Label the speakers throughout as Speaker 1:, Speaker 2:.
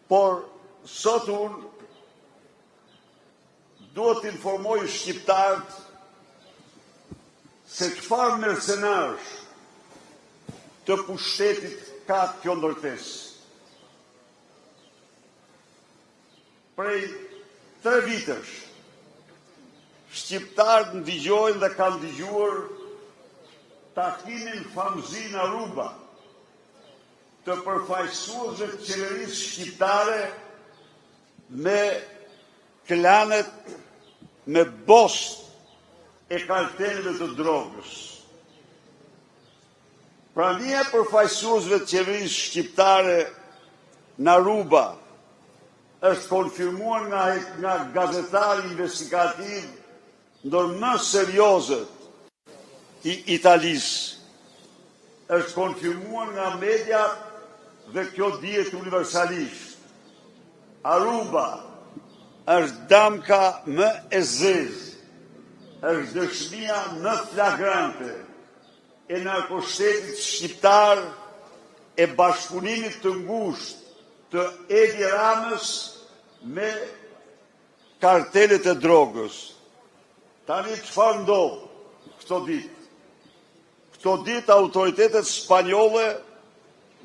Speaker 1: por sot unë duhet të informoj shqiptarët se çfarë mercenarësh të pushtetit ka kjo ndërtesë. Prej 3 vitesh, shqiptarët ndigjojnë dhe kanë dëgjuar takimin famëzin Aruba të përfaqësuesve të qeverisë shqiptare me klanet, me bost e kartelëve të drogës. Prania e përfaqësuesve të qeverisë shqiptare në Aruba është konfirmuar nga gazetari investigativ ndër më seriozët i Italisë. Është konfirmuar nga media dhe kjo dihet universalisht. Aruba është damka më e zezë, është dëshmia më flagrante e narkoshtetit shqiptar e bashkëpunimit të ngushtë të Edi Ramës me kartelet e drogës. Tani çfarë ndodh këto ditë? Këto ditë autoritetet spanjolle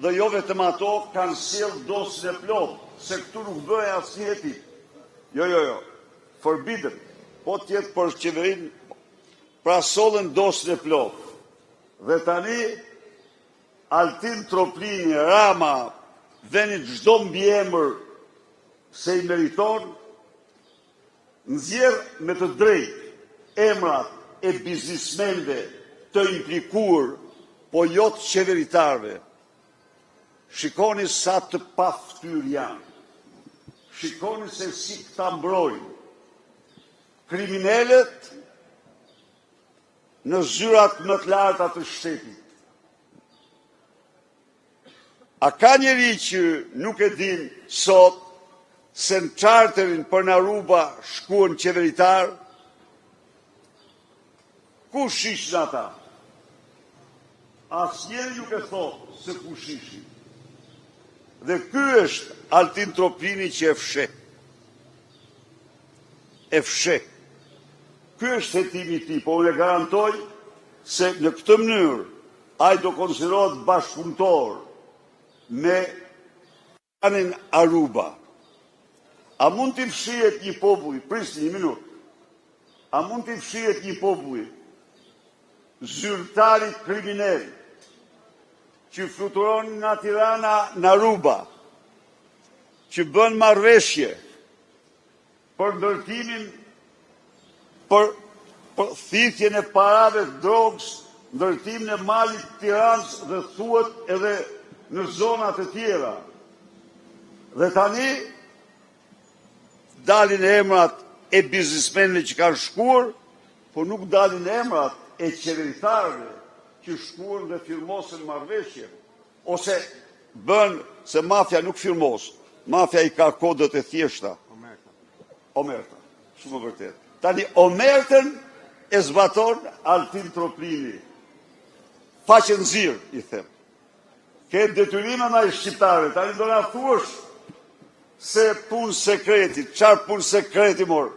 Speaker 1: dhe jo vetëm ato kanë sjellë dosjen e plotë, se këtu nuk bëhet asnjë hetim. Jo. Forbidden. Po tjetë për qeverinë, pra sollën dosjen e plotë. Dhe tani Altin Troplini, Rama, veni çdo mbiemër se i meriton, nxjerr me të drejtë emrat e biznismenëve të implikuar, po jo të qeveritarëve. Shikoni sa të paftyr janë. Shikoni se si këta mbrojnë kriminalët në zyrat më të larta të shtetit. A ka njeri që nuk e din sot se në charterin për në Aruba shkuan qeveritar? Ku shishin ata? Asnjëri nuk e thot se ku shishin. Dhe ky është Altin Troplini që e fsheh. Ky është hetimi i tij, po unë e garantoj se në këtë mënyrë ai do konsiderohet bashkëpunëtor me klanin Aruba. A mund t'i fshihet një populli, prisni një minutë, a mund t'i fshihet një populli zyrtarit kriminal që fluturon nga Tirana në Aruba, që bën marrëveshje për ndërtimin, për thithjen e parave të drogës, ndërtimin e malit të Tiranës dhe thuhet edhe në zonat e tjera. Dhe tani dalin emrat e biznismenëve që kanë shkuar, po nuk dalin emrat e qeveritarëve që shkuan dhe firmosën marrëveshje, ose bën se mafja nuk firmos, mafja i ka kodët e thjeshta. Omerta, shumë vërtet. Tani omertën e zbaton Altin Troplini. Faqe nxirr, i them. Ke detyrime ndaj shqiptarëve. Tani do na thuash se punë sekreti, çfarë punë sekreti mor?